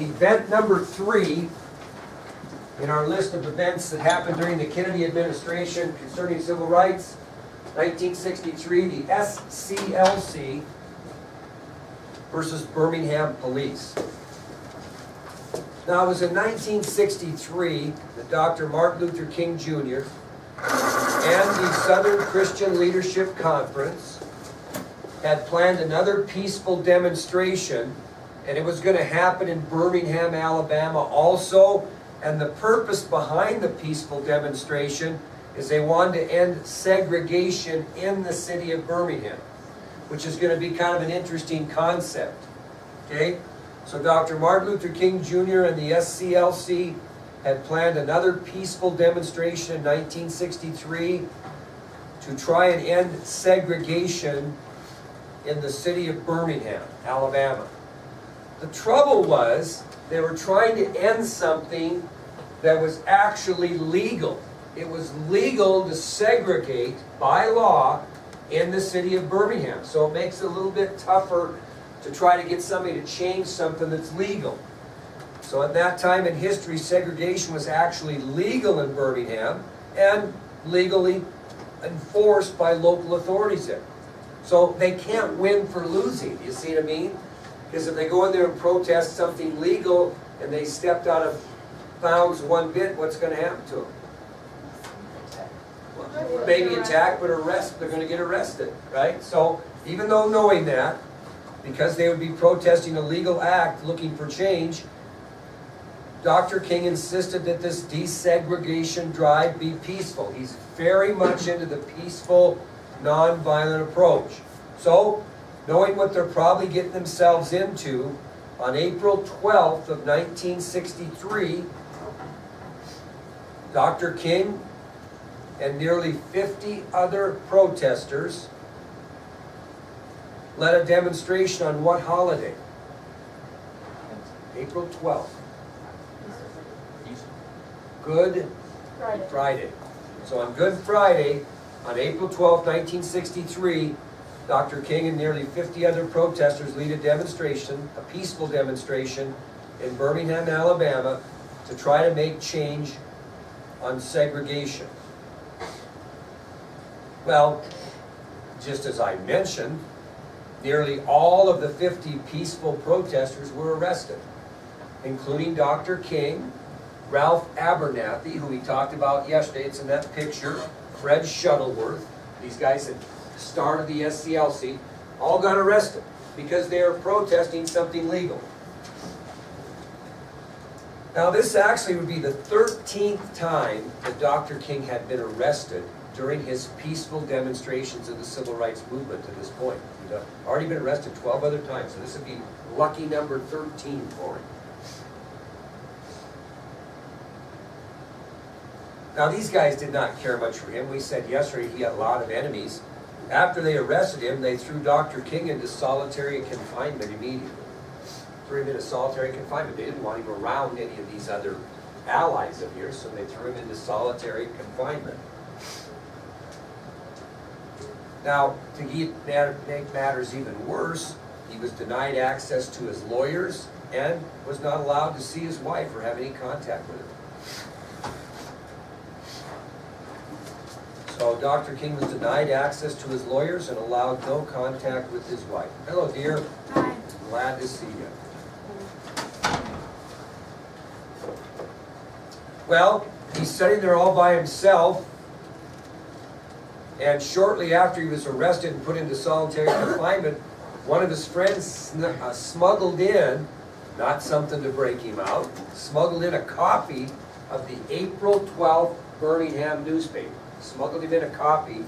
event number 3 in our list of events that happened during the Kennedy administration concerning civil rights, 1963, the SCLC versus Birmingham Police. Now, it was in 1963 that Dr. Martin Luther King Jr. and the Southern Christian Leadership Conference had planned another peaceful demonstration, and it was going to happen in Birmingham, Alabama also. And the purpose behind the peaceful demonstration is they wanted to end segregation in the city of Birmingham, which is going to be kind of an interesting concept. Okay? So Dr. Martin Luther King Jr. and the SCLC had planned another peaceful demonstration in 1963 to try and end segregation in the city of Birmingham, Alabama. The trouble was they were trying to end something that was actually legal. It was legal to segregate by law in the city of Birmingham. So it makes it a little bit tougher to try to get somebody to change something that's legal. So at that time in history, segregation was actually legal in Birmingham and legally enforced by local authorities there. So they can't win for losing, you see what I mean? Because if they go in there and protest something legal and they stepped out of bounds one bit, what's going to happen to them? Well, maybe attacked, but they're going to get arrested, right? So even though knowing that, because they would be protesting a legal act looking for change, Dr. King insisted that this desegregation drive be peaceful. He's very much into the peaceful, non-violent approach. So, knowing what they're probably getting themselves into, on April 12th of 1963, Dr. King and nearly 50 other protesters led a demonstration on what holiday? April 12th. Good Friday. So on Good Friday, on April 12, 1963, Dr. King and nearly 50 other protesters lead a demonstration, a peaceful demonstration, in Birmingham, Alabama, to try to make change on segregation. Well, just as I mentioned, nearly all of the 50 peaceful protesters were arrested, including Dr. King, Ralph Abernathy, who we talked about yesterday, it's in that picture, Fred Shuttleworth. These guys had started the SCLC, all got arrested because they are protesting something legal. Now this actually would be the 13th time that Dr. King had been arrested during his peaceful demonstrations of the civil rights movement to this point. He'd already been arrested 12 other times, so this would be lucky number 13 for him. Now these guys did not care much for him. We said yesterday he had a lot of enemies. After they arrested him, they threw Dr. King into solitary confinement immediately. Threw him into solitary confinement. They didn't want him around any of these other allies of yours, so they threw him into solitary confinement. Now, to make matters even worse, he was denied access to his lawyers and was not allowed to see his wife or have any contact with her. So Dr. King was denied access to his lawyers and allowed no contact with his wife. Hello, dear. Hi. Glad to see you. Well, he's sitting there all by himself, and shortly after he was arrested and put into solitary confinement, one of his friends smuggled in, not something to break him out, smuggled in a copy of the April 12th Birmingham newspaper. Smuggled him in a copy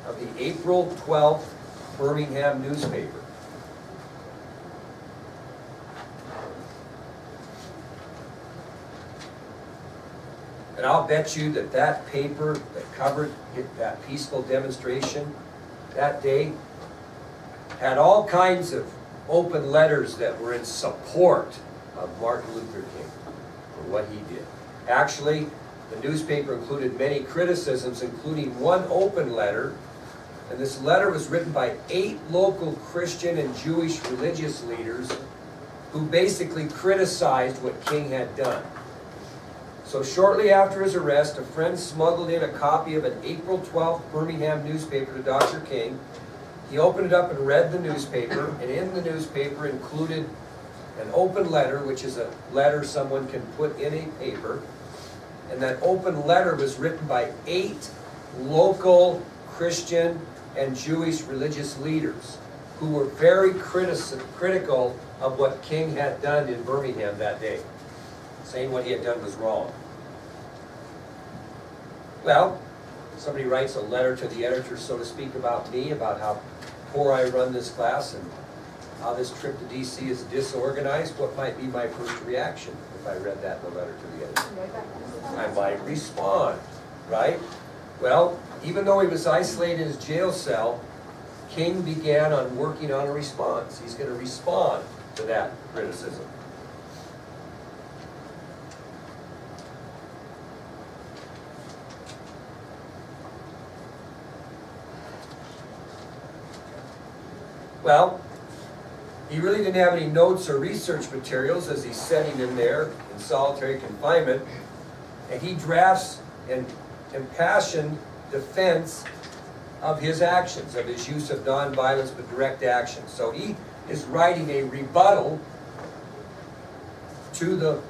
of the April 12th Birmingham newspaper. And I'll bet you that that paper that covered that peaceful demonstration that day had all kinds of open letters that were in support of Martin Luther King for what he did. Actually, the newspaper included many criticisms, including one open letter, and this letter was written by 8 local Christian and Jewish religious leaders who basically criticized what King had done. So shortly after his arrest, a friend smuggled in a copy of an April 12th Birmingham newspaper to Dr. King. He opened it up and read the newspaper, and in the newspaper included an open letter, which is a letter someone can put in a paper. And that open letter was written by 8 local Christian and Jewish religious leaders who were very critical of what King had done in Birmingham that day, saying what he had done was wrong. Well, somebody writes a letter to the editor, so to speak, about me, about how poor I run this class and how this trip to DC is disorganized. What might be my first reaction if I read that in the letter to the editor? I might respond, right? Well, even though he was isolated in his jail cell, King began on working on a response. He's going to respond to that criticism. Well, he really didn't have any notes or research materials as he's sitting in there in solitary confinement, and he drafts an impassioned defense of his actions, of his use of nonviolence but direct action. So he is writing a rebuttal to the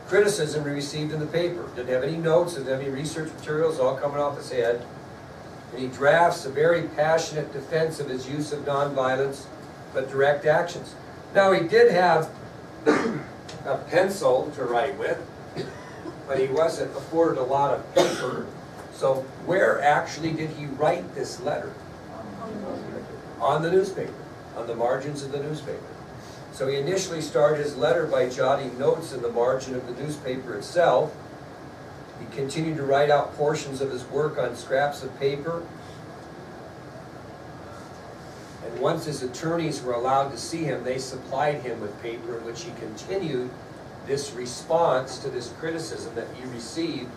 criticism he received in the paper. Didn't have any notes, didn't have any research materials, all coming off his head. And he drafts a very passionate defense of his use of nonviolence but direct actions. Now, he did have a pencil to write with, but he wasn't afforded a lot of paper. So where actually did he write this letter? On the newspaper, on the margins of the newspaper. So he initially started his letter by jotting notes in the margin of the newspaper itself. He continued to write out portions of his work on scraps of paper. And once his attorneys were allowed to see him, they supplied him with paper in which he continued this response to this criticism that he received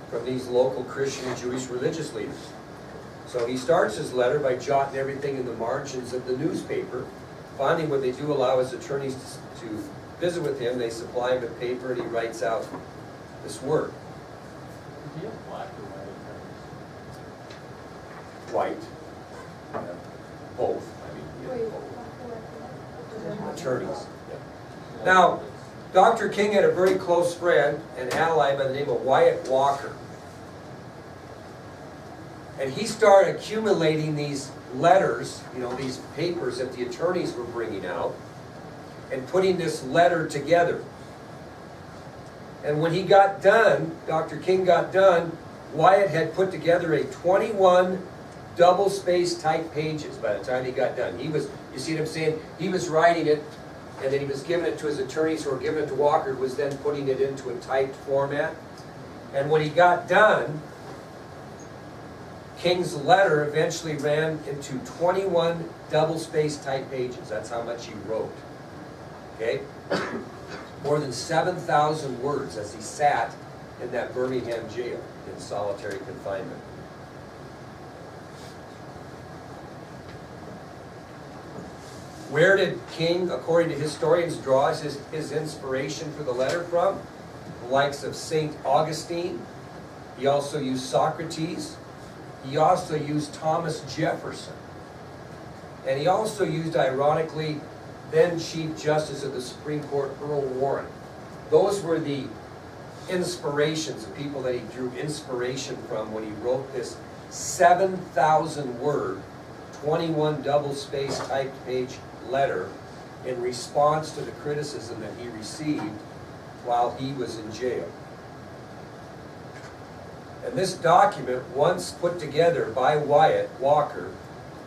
from these local Christian and Jewish religious leaders. So he starts his letter by jotting everything in the margins of the newspaper. Finally, when they do allow his attorneys to visit with him, they supply him with paper and he writes out this work. Did he have black or white attorneys? White. Yeah. Both. I mean, he had both. Attorneys. Yeah. Now, Dr. King had a very close friend and ally by the name of Wyatt Walker. And he started accumulating these letters, these papers that the attorneys were bringing out, and putting this letter together. And when he got done, Dr. King got done, Wyatt had put together a 21 double-spaced type pages by the time he got done. You see what I'm saying? He was writing it, and then he was giving it to his attorneys who were giving it to Walker, who was then putting it into a typed format. And when he got done, King's letter eventually ran into 21 double-spaced type pages. That's how much he wrote. Okay? More than 7,000 words as he sat in that Birmingham jail in solitary confinement. Where did King, according to historians, draw his inspiration for the letter from? The likes of St. Augustine. He also used Socrates. He also used Thomas Jefferson. And he also used, ironically, then Chief Justice of the Supreme Court, Earl Warren. Those were the inspirations, the people that he drew inspiration from when he wrote this 7,000 word, 21 double-spaced typed page letter in response to the criticism that he received while he was in jail. And this document, once put together by Wyatt Walker,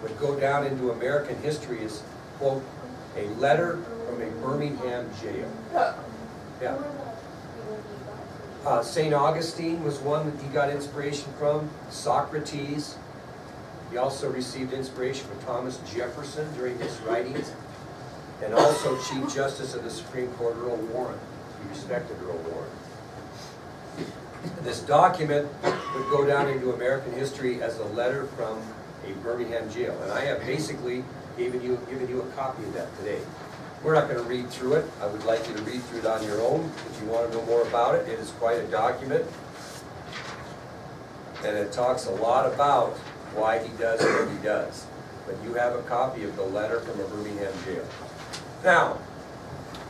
would go down into American history as, quote, a letter from a Birmingham jail. Yeah. St. Augustine was one that he got inspiration from. Socrates. He also received inspiration from Thomas Jefferson during his writings. And also Chief Justice of the Supreme Court, Earl Warren. He respected Earl Warren. This document would go down into American history as a letter from a Birmingham jail. And I have basically given you a copy of that today. We're not going to read through it. I would like you to read through it on your own if you want to know more about it. It is quite a document. And it talks a lot about why he does what he does. But you have a copy of the letter from a Birmingham jail. Now,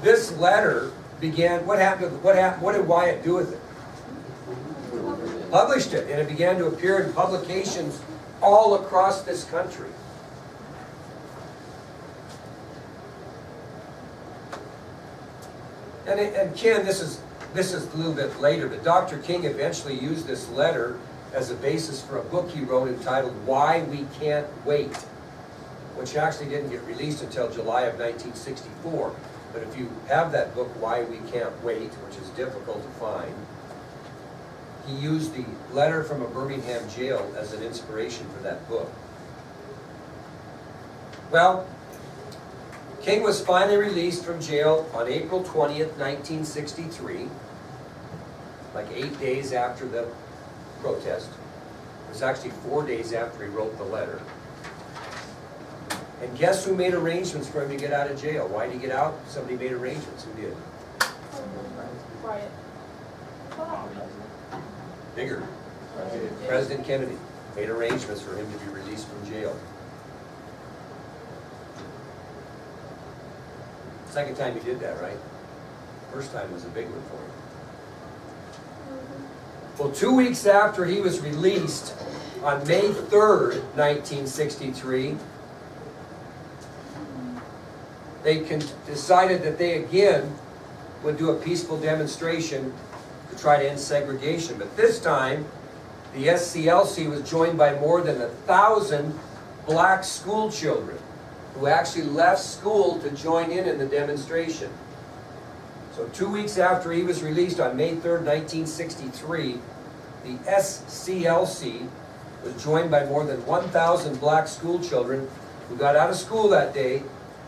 this letter began, what did Wyatt do with it? Published it, and it began to appear in publications all across this country. And Ken, this is a little bit later, but Dr. King eventually used this letter as a basis for a book he wrote entitled Why We Can't Wait, which actually didn't get released until July of 1964. But if you have that book, Why We Can't Wait, which is difficult to find, he used the letter from a Birmingham jail as an inspiration for that book. Well, King was finally released from jail on April 20th, 1963, like 8 days after the protest. It was actually 4 days after he wrote the letter. And guess who made arrangements for him to get out of jail? Why did he get out? Somebody made arrangements. Who did? Quiet. Bigger. President Kennedy made arrangements for him to be released from jail. Second time he did that, right? First time was a big one for him. Well, 2 weeks after he was released, on May 3rd, 1963, they decided that they again would do a peaceful demonstration to try to end segregation. But this time, the SCLC was joined by more than 1,000 black school children who actually left school to join in the demonstration. So 2 weeks after he was released on May 3rd, 1963, the SCLC was joined by more than 1,000 black school children who got out of school that day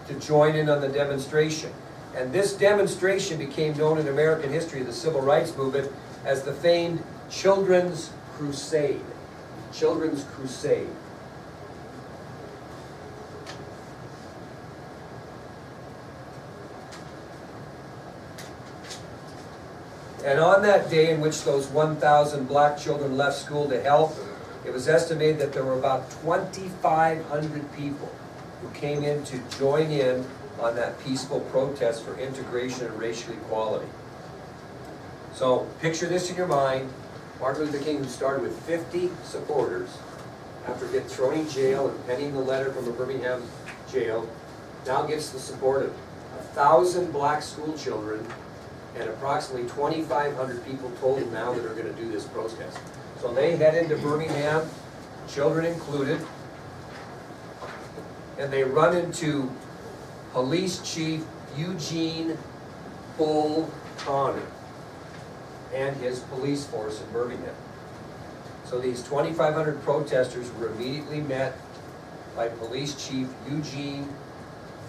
to join in on the demonstration. And this demonstration became known in American history, the Civil Rights Movement, as the famed Children's Crusade. Children's Crusade. And on that day in which those 1,000 black children left school to help, it was estimated that there were about 2,500 people who came in to join in on that peaceful protest for integration and racial equality. So picture this in your mind. Martin Luther King, who started with 50 supporters, after getting thrown in jail and penning the letter from a Birmingham jail, now gets the support of 1,000 black school children and approximately 2,500 people total now that are going to do this protest. So they head into Birmingham, children included, and they run into Police Chief Eugene Bull Connor and his police force in Birmingham. So these 2,500 protesters were immediately met by Police Chief Eugene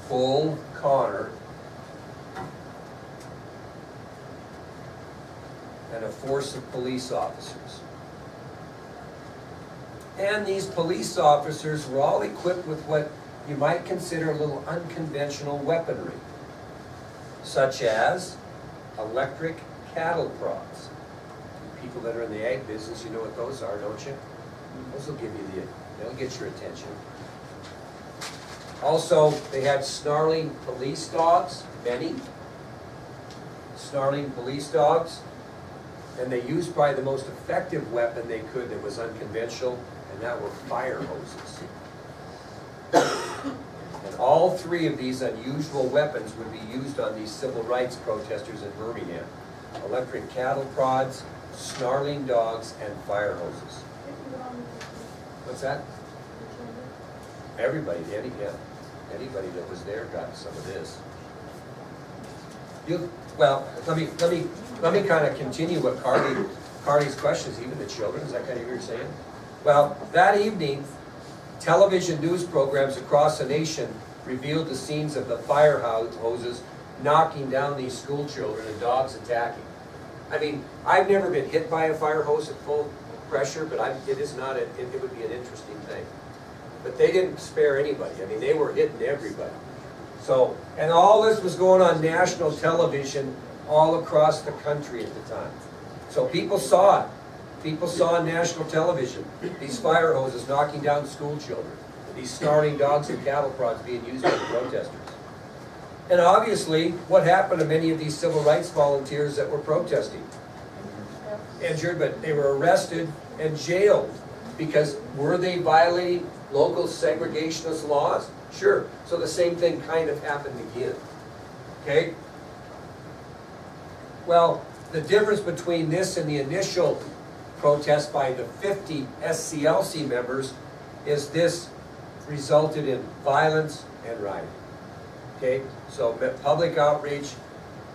Bull Connor and a force of police officers. And these police officers were all equipped with what you might consider a little unconventional weaponry, such as electric cattle prods. People that are in the ag business, you know what those are, don't you? Those will give you they'll get your attention. Also, they had snarling police dogs, many snarling police dogs, and they used probably the most effective weapon they could that was unconventional, and that were fire hoses. And all three of these unusual weapons would be used on these civil rights protesters in Birmingham. Electric cattle prods, snarling dogs, and fire hoses. What's that? Everybody, anybody that was there got some of this. Well, let me kind of continue what Carly's questions, even the children. Is that kind of what you're saying? Well, that evening, television news programs across the nation revealed the scenes of the fire hoses knocking down these school children and dogs attacking. I mean, I've never been hit by a fire hose at full pressure, but it would be an interesting thing. But they didn't spare anybody. I mean, they were hitting everybody. So, and all this was going on national television all across the country at the time. So people saw it. People saw on national television these fire hoses knocking down school children, these snarling dogs and cattle prods being used by the protesters. And obviously, what happened to many of these civil rights volunteers that were protesting? Injured, but they were arrested and jailed because were they violating local segregationist laws? Sure. So the same thing kind of happened again. Okay? Well, the difference between this and the initial protest by the 50 SCLC members is this resulted in violence and rioting. Okay? So public outrage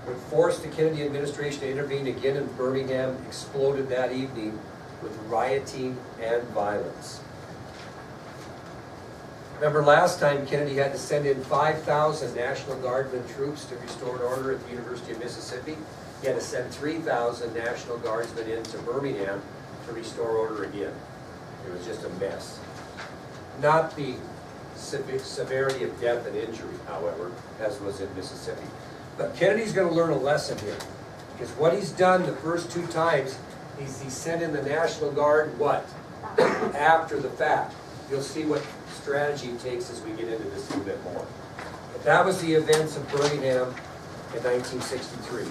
would force the Kennedy administration to intervene again in Birmingham, exploded that evening with rioting and violence. Remember last time Kennedy had to send in 5,000 National Guardsmen troops to restore order at the University of Mississippi? He had to send 3,000 National Guardsmen into Birmingham to restore order again. It was just a mess. Not the severity of death and injury, however, as was in Mississippi. But Kennedy's going to learn a lesson here. Because what he's done the first two times is he sent in the National Guard, what? After the fact. You'll see what strategy he takes as we get into this a little bit more. But that was the events of Birmingham in 1963.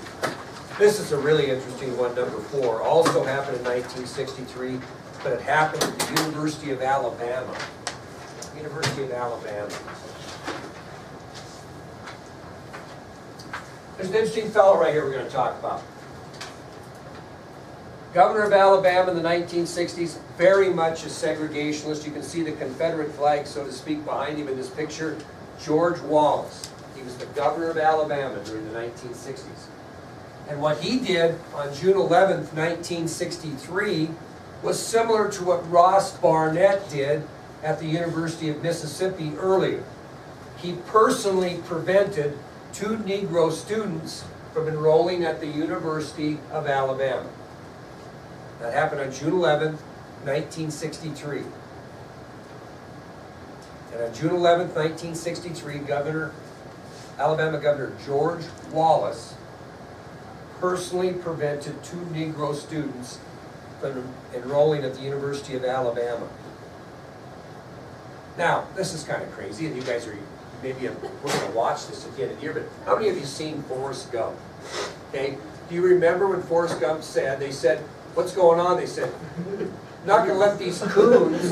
This is a really interesting one, number 4. Also happened in 1963, but it happened at the University of Alabama. University of Alabama. There's an interesting fellow right here we're going to talk about. Governor of Alabama in the 1960s, very much a segregationist. You can see the Confederate flag, so to speak, behind him in this picture. George Wallace. He was the governor of Alabama during the 1960s. And what he did on June 11th, 1963, was similar to what Ross Barnett did at the University of Mississippi earlier. He personally prevented 2 Negro students from enrolling at the University of Alabama. That happened on June 11th, 1963. And on June 11th, 1963, Alabama Governor George Wallace personally prevented 2 Negro students from enrolling at the University of Alabama. Now, this is kind of crazy, and you guys are maybe we're going to watch this at the end of the year, but how many of you seen Forrest Gump? Okay, do you remember when Forrest Gump said, they said, what's going on? They said, not going to let these coons,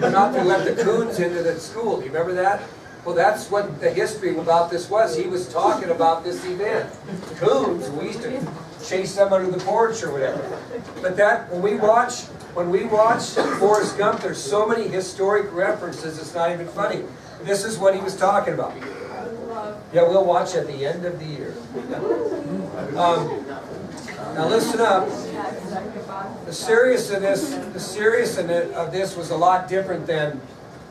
not going to let the coons into the school. Do you remember that? Well, that's what the history about this was. He was talking about this event. Coons, we used to chase them under the porch or whatever. But that, when we watch Forrest Gump, there's so many historic references, it's not even funny. This is what he was talking about. Yeah, we'll watch at the end of the year. Now listen up. The seriousness of this was a lot different than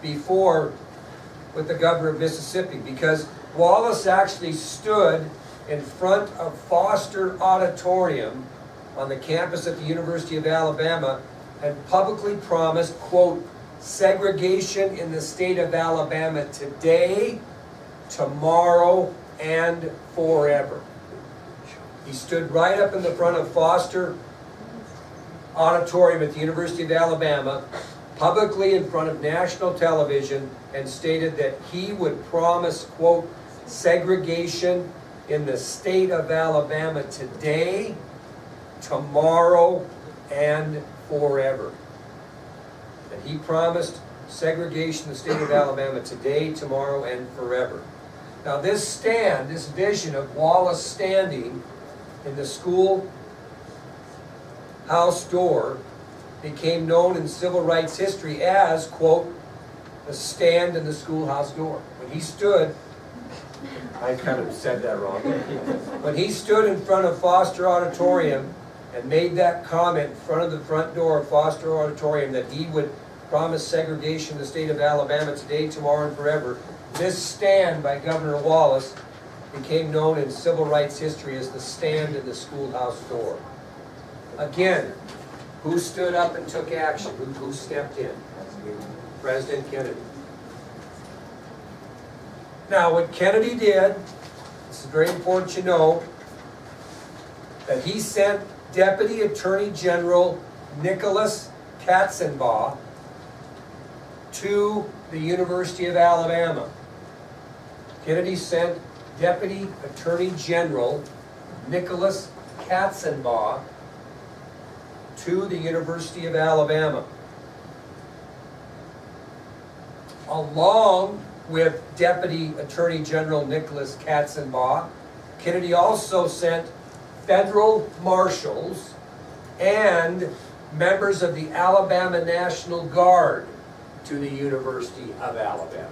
before with the governor of Mississippi, because Wallace actually stood in front of Foster Auditorium on the campus at the University of Alabama and publicly promised, quote, segregation in the state of Alabama today, tomorrow, and forever. He stood right up in the front of Foster Auditorium at the University of Alabama, publicly in front of national television, and stated that he would promise, quote, segregation in the state of Alabama today, tomorrow, and forever. And he promised segregation in the state of Alabama today, tomorrow, and forever. Now this vision of Wallace standing in the school house door became known in civil rights history as, quote, the stand in the schoolhouse door. When he stood, I kind of said that wrong. When he stood in front of Foster Auditorium and made that comment in front of the front door of Foster Auditorium that he would promise segregation in the state of Alabama today, tomorrow, and forever, this stand by Governor Wallace became known in civil rights history as the stand in the schoolhouse door. Again, who stood up and took action? Who stepped in? President Kennedy. Now, what Kennedy did, this is very important you know, that he sent Deputy Attorney General Nicholas Katzenbach to the University of Alabama. Kennedy sent Deputy Attorney General Nicholas Katzenbach to the University of Alabama. Along with Deputy Attorney General Nicholas Katzenbach, Kennedy also sent federal marshals and members of the Alabama National Guard to the University of Alabama.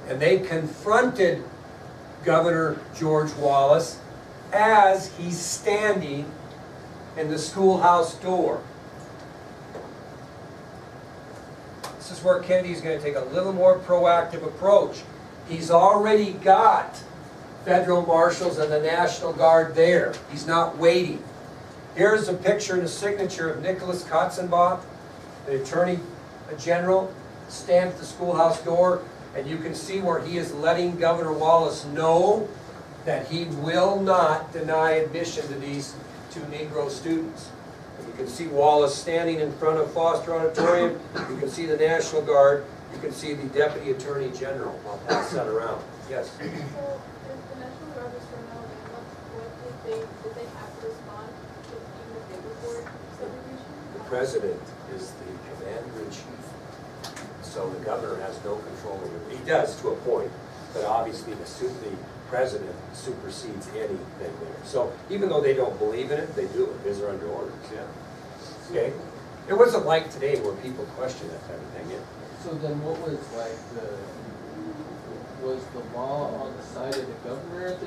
And they confronted Governor George Wallace as he's standing in the schoolhouse door. This is where Kennedy's going to take a little more proactive approach. He's already got federal marshals and the National Guard there. He's not waiting. Here's a picture and a signature of Nicholas Katzenbach, the Attorney General, stamped at the schoolhouse door, and you can see where he is letting Governor Wallace know that he will not deny admission to these two Negro students. And you can see Wallace standing in front of Foster Auditorium. You can see the National Guard. You can see the Deputy Attorney General. I'll pass that around. Yes? So, if the National Guard was from Alabama, did they have to respond to even if they report subdivision? The President is the Commander-in-Chief. So the Governor has no control over it. He does to a point, but obviously the President supersedes anything there. So even though they don't believe in it, they do it because they're under orders, yeah. Okay? It wasn't like today where people question that type of thing, yeah. So then what was like was the law on the side of the governor at the